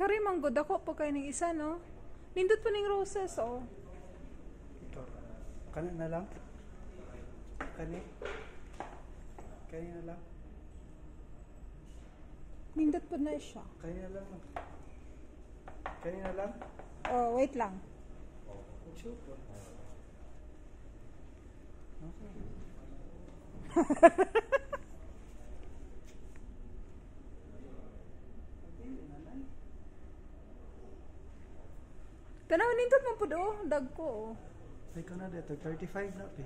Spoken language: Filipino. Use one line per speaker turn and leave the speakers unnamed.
Kari manggod ako pa kay ning isa no. Nindot pa ning roses oh.
Ito. Kanin na lang. Kanin. Kanin na lang.
Nindot pa na siya.
Kanin na lang. Kanin na lang.
Oh, wait lang.
Super. Okay.
Tanaw nindot man pud oh, dag ko oh.
Ay ko na dito 35 na pe.